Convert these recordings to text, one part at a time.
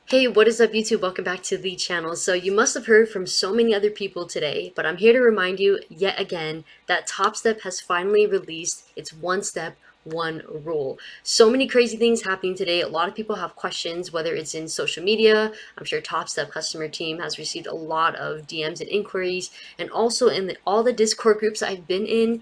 Hey, what is up YouTube? Welcome back to the channel. So you must have heard from so many other people today, but I'm here to remind you yet again that Topstep has finally released its one step, one rule. So many crazy things happening today. A lot of people have questions, whether it's in social media. I'm sure Topstep customer team has received a lot of DMs and inquiries, and also in all the Discord groups I've been in.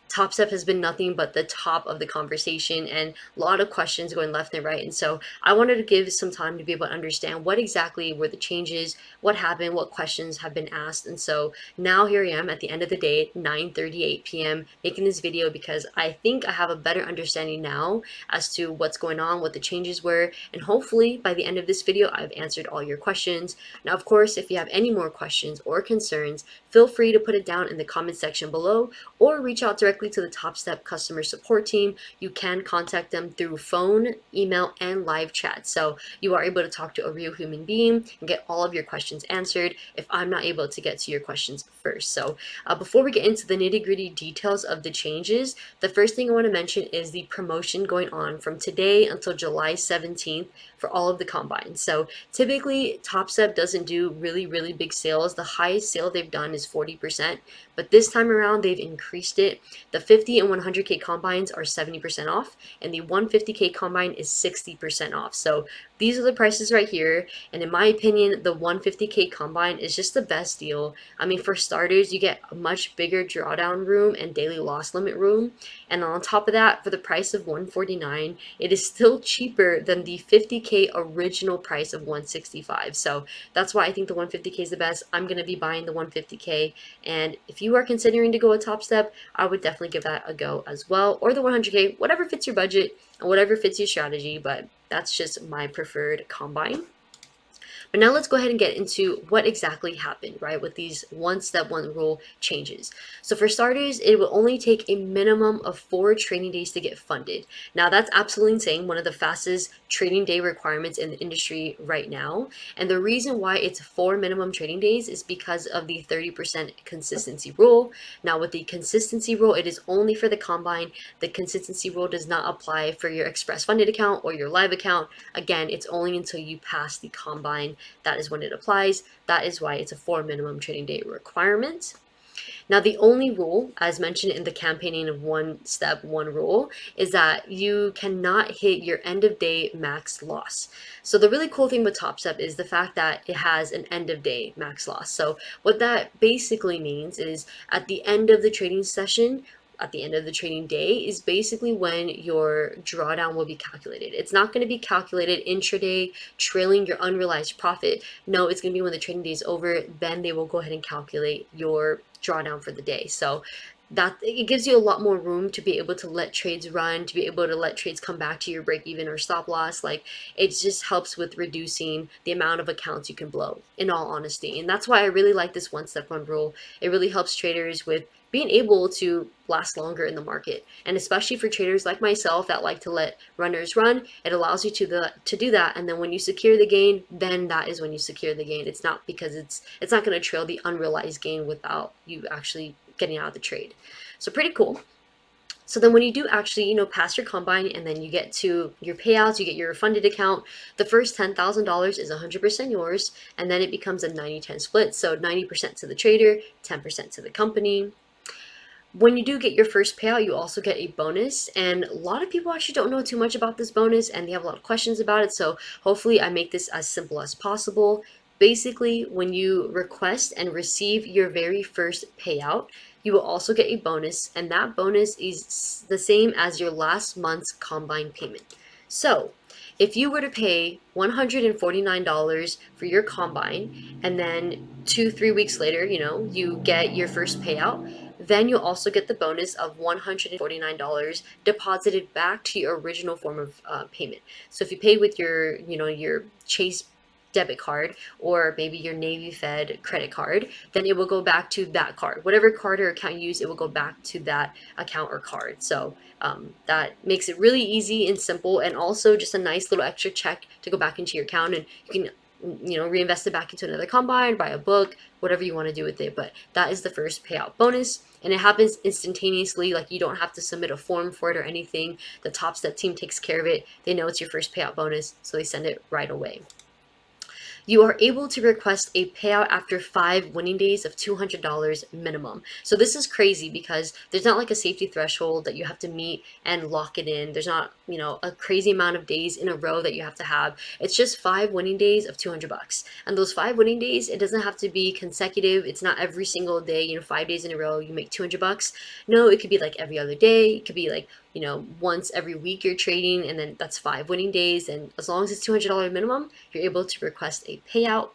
Topstep has been nothing but the top of the conversation and a lot of questions going left and right. And so I wanted to give some time to be able to understand what exactly were the changes, what happened, what questions have been asked. And so now here I am at the end of the day, 9:38 p.m., making this video because I think I have a better understanding now as to what's going on, what the changes were, and hopefully by the end of this video, I've answered all your questions. Now, of course, if you have any more questions or concerns, feel free to put it down in the comment section below or reach out directly to the Topstep customer support team. You can contact them through phone, email, and live chat. So you are able to talk to a real human being and get all of your questions answered if I'm not able to get to your questions first. So before we get into the nitty-gritty details of the changes, the first thing I want to mention is the promotion going on from today until July 17th for all of the combines. So typically Topstep doesn't do really big sales. The highest sale they've done is 40%, but this time around they've increased it. The 50 and 100K combines are 70% off, and the 150K combine is 60% off. So these are the prices right here, and in my opinion, the 150K combine is just the best deal. I mean, for starters, you get a much bigger drawdown room and daily loss limit room, and on top of that, for the price of 149, it is still cheaper than the 50K original price of 165. So that's why I think the 150K is the best. I'm going to be buying the 150K, and if you are considering to go a Topstep, I would definitely give that a go as well, or the 100K, whatever fits your budget and whatever fits your strategy, but that's just my preferred combine. But now let's go ahead and get into what exactly happened, right, with these one step, one rule changes. So for starters, it will only take a minimum of 4 trading days to get funded. Now that's absolutely insane, one of the fastest trading day requirements in the industry right now. And the reason why it's 4 minimum trading days is because of the 30% consistency rule. Now with the consistency rule, it is only for the combine. The consistency rule does not apply for your express funded account or your live account. Again, it's only until you pass the combine that is when it applies. That is why it's a 4 minimum trading day requirement. Now, the only rule, as mentioned in the campaigning of one step, one rule, is that you cannot hit your end of day max loss. So the really cool thing with Topstep is the fact that it has an end of day max loss. So what that basically means is at the end of the trading session, at the end of the trading day is basically when your drawdown will be calculated. It's not going to be calculated intraday, trailing your unrealized profit. No, it's going to be when the trading day is over, then they will go ahead and calculate your drawdown for the day. So that it gives you a lot more room to be able to let trades run, to be able to let trades come back to your break even or stop loss. Like it just helps with reducing the amount of accounts you can blow, in all honesty. And that's why I really like this one step one rule. It really helps traders with being able to last longer in the market, and especially for traders like myself that like to let runners run, it allows you to do that. And then when you secure the gain, then that is when you secure the gain. It's not because it's not going to trail the unrealized gain without you actually getting out of the trade. So pretty cool. So then when you do actually, pass your combine and then you get to your payouts, you get your funded account, the first $10,000 is 100% yours, and then it becomes a 90-10 split. So 90% to the trader, 10% to the company. When you do get your first payout, you also get a bonus, and a lot of people actually don't know too much about this bonus and they have a lot of questions about it, so hopefully I make this as simple as possible. Basically, when you request and receive your very first payout, you will also get a bonus, and that bonus is the same as your last month's combine payment. So if you were to pay $149 for your combine and then 2-3 weeks later, you get your first payout, then you'll also get the bonus of $149 deposited back to your original form of payment. So if you pay with your Chase debit card or maybe your Navy Fed credit card, then it will go back to that card. Whatever card or account you use, it will go back to that account or card. So that makes it really easy and simple, and also just a nice little extra check to go back into your account, and you can reinvest it back into another combine, buy a book, whatever you want to do with it. But that is the first payout bonus, and it happens instantaneously. Like you don't have to submit a form for it or anything. The Topstep team takes care of it. They know it's your first payout bonus, so they send it right away. you are able to request a payout after 5 winning days of $200 minimum. So this is crazy because there's not like a safety threshold that you have to meet and lock it in. There's not, a crazy amount of days in a row that you have to have. It's just 5 winning days of $200. And those 5 winning days, it doesn't have to be consecutive. It's not every single day, 5 days in a row, you make $200. No, it could be like every other day. It could be like, once every week you're trading, and then that's 5 winning days. And as long as it's $200 minimum, you're able to request a payout.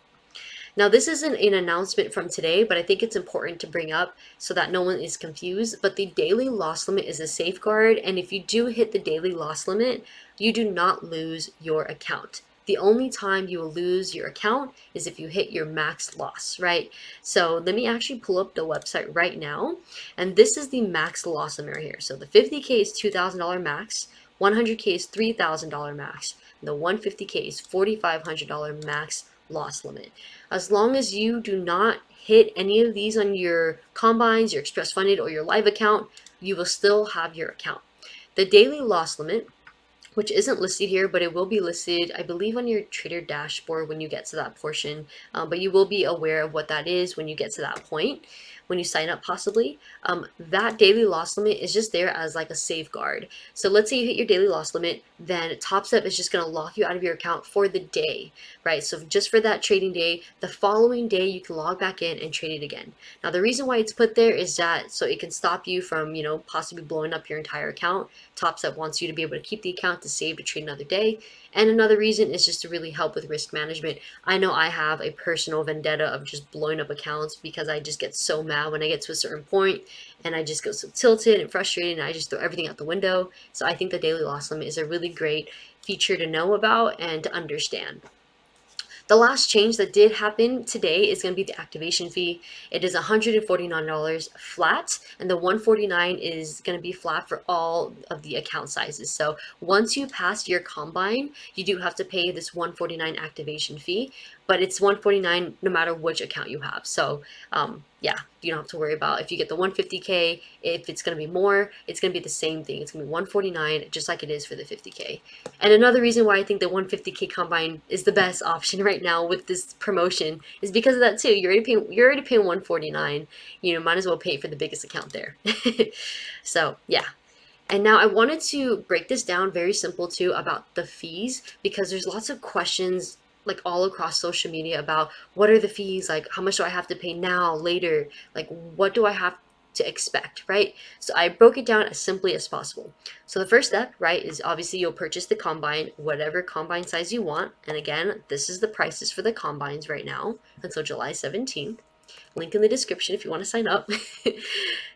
Now, this isn't an announcement from today, but I think it's important to bring up so that no one is confused. But the daily loss limit is a safeguard, and if you do hit the daily loss limit, you do not lose your account. The only time you will lose your account is if you hit your max loss, right? So let me actually pull up the website right now. And this is the max loss limit right here. So the 50K is $2,000 max, 100K is $3,000 max, and the 150K is $4,500 max loss limit. As long as you do not hit any of these on your combines, your express funded, or your live account, you will still have your account. The daily loss limit, which isn't listed here, but it will be listed, I believe, on your trader dashboard when you get to that portion. But you will be aware of what that is when you get to that point, when you sign up possibly. That daily loss limit is just there as like a safeguard. So let's say you hit your daily loss limit, then Topstep is just going to lock you out of your account for the day, right? So just for that trading day, the following day you can log back in and trade it again. Now the reason why it's put there is that so it can stop you from, possibly blowing up your entire account. Topstep wants you to be able to keep the account to save to trade another day. And another reason is just to really help with risk management. I know I have a personal vendetta of just blowing up accounts because I just get so mad when I get to a certain point and I just go so tilted and frustrated and I just throw everything out the window. So I think the daily loss limit is a really great feature to know about and to understand. The last change that did happen today is going to be the activation fee. It is $149 flat, and the $149 is going to be flat for all of the account sizes. So once you pass your combine, you do have to pay this $149 activation fee, but it's $149 no matter which account you have. So yeah, you don't have to worry about if you get the 150K, if it's going to be more, it's going to be the same thing. It's going to be $149 just like it is for the 50K. And another reason why I think the 150K combine is the best option right now with this promotion is because of that too. You're already paying $149. Might as well pay for the biggest account there. So yeah. And now I wanted to break this down very simple too about the fees, because there's lots of questions like all across social media about what are the fees, like how much do I have to pay now, later, like what do I have to expect, right? So I broke it down as simply as possible. So the first step, right, is obviously you'll purchase the combine, whatever combine size you want. And again, this is the prices for the combines right now until July 17th. Link in the description if you want to sign up.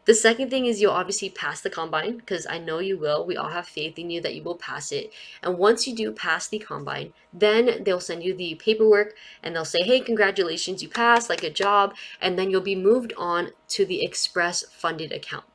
The second thing is you'll obviously pass the combine, because I know you will. We all have faith in you that you will pass it. And once you do pass the combine, then they'll send you the paperwork and they'll say, hey, congratulations, you passed, like, good job. And then you'll be moved on to the express funded account.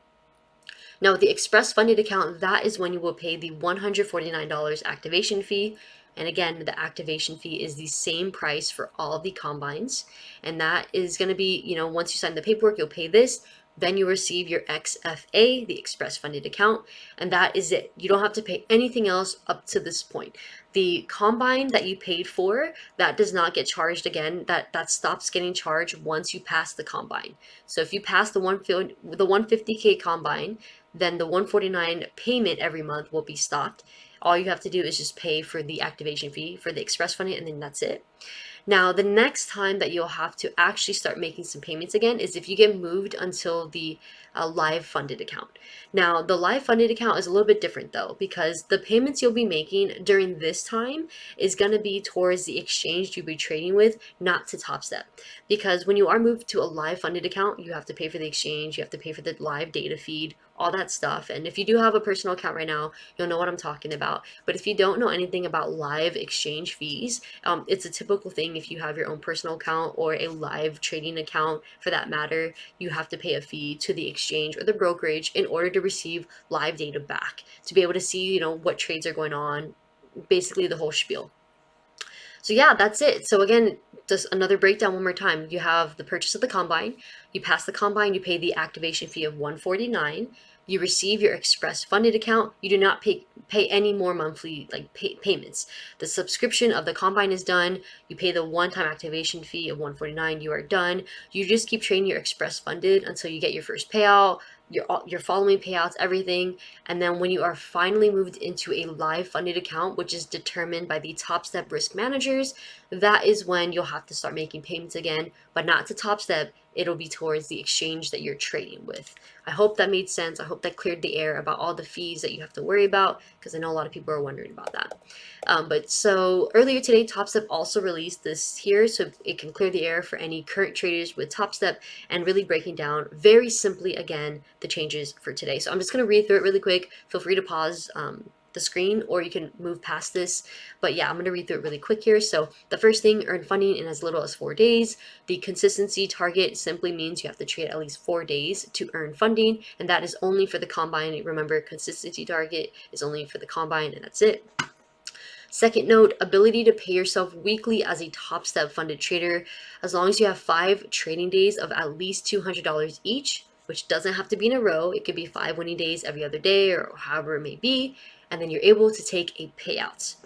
Now, the express funded account, that is when you will pay the $149 activation fee. And again, the activation fee is the same price for all of the combines. And that is going to be, once you sign the paperwork, you'll pay this. Then you receive your XFA, the express funded account. And that is it. You don't have to pay anything else up to this point. The combine that you paid for, that does not get charged again. That stops getting charged once you pass the combine. So if you pass the 150K combine, then the $149 payment every month will be stopped. All you have to do is just pay for the activation fee for the express funding, and then that's it. Now, the next time that you'll have to actually start making some payments again is if you get moved until the live funded account. Now, the live funded account is a little bit different though, because the payments you'll be making during this time is going to be towards the exchange you'll be trading with, not to Topstep. Because when you are moved to a live funded account, you have to pay for the exchange, you have to pay for the live data feed, all that stuff. And if you do have a personal account right now, you'll know what I'm talking about. But if you don't know anything about live exchange fees, it's a typical thing. If you have your own personal account or a live trading account for that matter, you have to pay a fee to the exchange or the brokerage in order to receive live data back, to be able to see, what trades are going on, basically the whole spiel. So yeah, that's it. So again, just another breakdown one more time. You have the purchase of the combine. You pass the combine, you pay the activation fee of $149. you receive your express funded account, you do not pay any more monthly payments. The subscription of the combine is done. You pay the one-time activation fee of $149. You are done. You just keep trading your express funded until you get your first payout, your following payouts, everything. And then when you are finally moved into a live funded account, which is determined by the Topstep risk managers, that is when you'll have to start making payments again, but not to Topstep. It'll be towards the exchange that you're trading with. I hope that made sense. I hope that cleared the air about all the fees that you have to worry about, because I know a lot of people are wondering about that. But so earlier today, Topstep also released this here, so it can clear the air for any current traders with Topstep, and really breaking down very simply again the changes for today. So I'm just going to read through it really quick. Feel free to pause the screen, or you can move past this. But yeah, I'm going to read through it really quick here. So the first thing, earn funding in as little as 4 days. The consistency target simply means you have to trade at least 4 days to earn funding, and that is only for the combine. Remember, consistency target is only for the combine, and that's it. Second note, ability to pay yourself weekly as a Topstep funded trader, as long as you have 5 trading days of at least $200 each, which doesn't have to be in a row. It could be 5 winning days every other day, or however it may be, and then you're able to take a payout.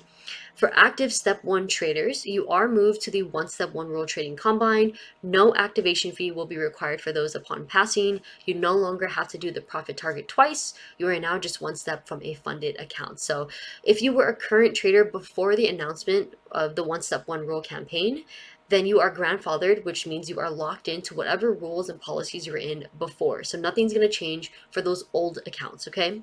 For active Step 1 traders, you are moved to the One Step 1 Rule Trading Combine. No activation fee will be required for those upon passing. You no longer have to do the profit target twice. You are now just one step from a funded account. So if you were a current trader before the announcement of the One Step 1 Rule campaign, then you are grandfathered, which means you are locked into whatever rules and policies you were in before. So nothing's going to change for those old accounts, okay?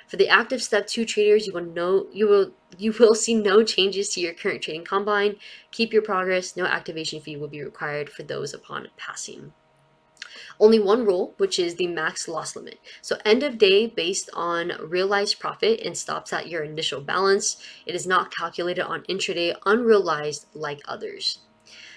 For the active Step 2 traders, you will see no changes to your current trading combine. Keep your progress. No activation fee will be required for those upon passing. Only one rule, which is the max loss limit. So end of day based on realized profit and stops at your initial balance. It is not calculated on intraday unrealized like others.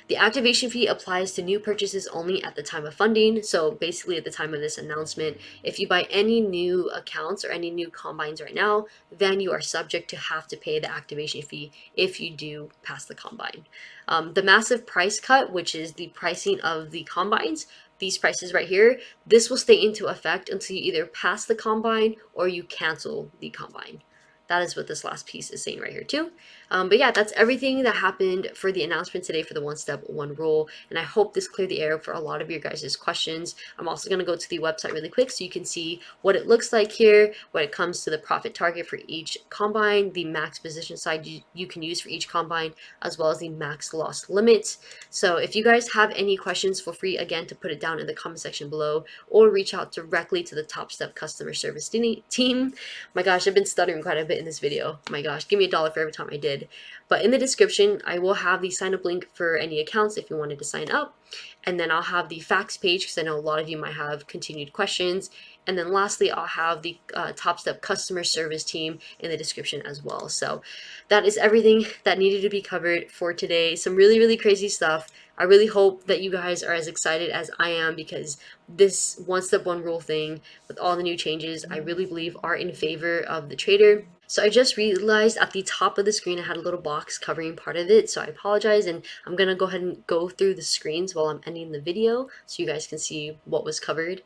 The activation fee applies to new purchases only at the time of funding. So basically at the time of this announcement, if you buy any new accounts or any new combines right now, then you are subject to have to pay the activation fee if you do pass the combine. The massive price cut, which is the pricing of the combines, these prices right here, this will stay into effect until you either pass the combine or you cancel the combine. That is what this last piece is saying right here too. But yeah, that's everything that happened for the announcement today for the One Step 1 Rule. And I hope this cleared the air for a lot of your guys' questions. I'm also going to go to the website really quick so you can see what it looks like here when it comes to the profit target for each combine, the max position size you can use for each combine, as well as the max loss limit. So if you guys have any questions, feel free again to put it down in the comment section below, or reach out directly to the Topstep customer service team. My gosh, I've been stuttering quite a bit in this video. My gosh, give me $1 for every time I did. But in the description, I will have the sign up link for any accounts if you wanted to sign up. And then I'll have the facts page, because I know a lot of you might have continued questions. And then lastly, I'll have the Topstep customer service team in the description as well. So that is everything that needed to be covered for today. Some really, really crazy stuff. I really hope that you guys are as excited as I am, because this One Step 1 Rule thing with all the new changes, I really believe are in favor of the trader. So I just realized at the top of the screen I had a little box covering part of it, so I apologize, and I'm gonna go ahead and go through the screens while I'm ending the video so you guys can see what was covered.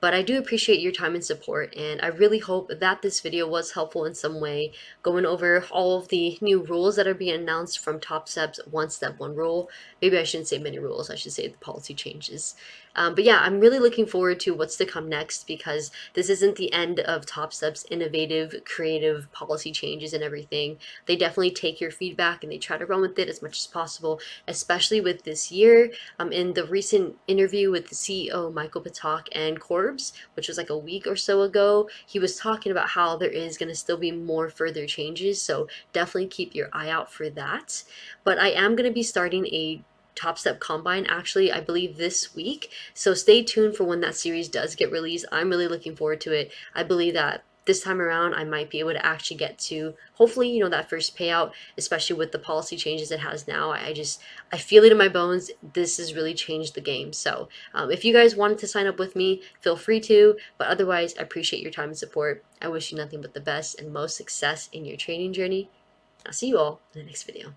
But I do appreciate your time and support, and I really hope that this video was helpful in some way, going over all of the new rules that are being announced from Topstep's One Step 1 Rule. Maybe I shouldn't say many rules, I should say the policy changes. But yeah, I'm really looking forward to what's to come next, because this isn't the end of Topstep's innovative, creative policy changes and everything. They definitely take your feedback and they try to run with it as much as possible, especially with this year. In the recent interview with the CEO, Michael Patak and Corbs, which was like a week or so ago, he was talking about how there is going to still be more further changes. So definitely keep your eye out for that. But I am going to be starting a Topstep Combine, actually, I believe this week. So stay tuned for when that series does get released. I'm really looking forward to it. I believe that this time around I might be able to actually get to, hopefully, that first payout, especially with the policy changes it has now. I feel it in my bones. This has really changed the game. So if you guys wanted to sign up with me, feel free to. But otherwise, I appreciate your time and support. I wish you nothing but the best and most success in your trading journey. I'll see you all in the next video.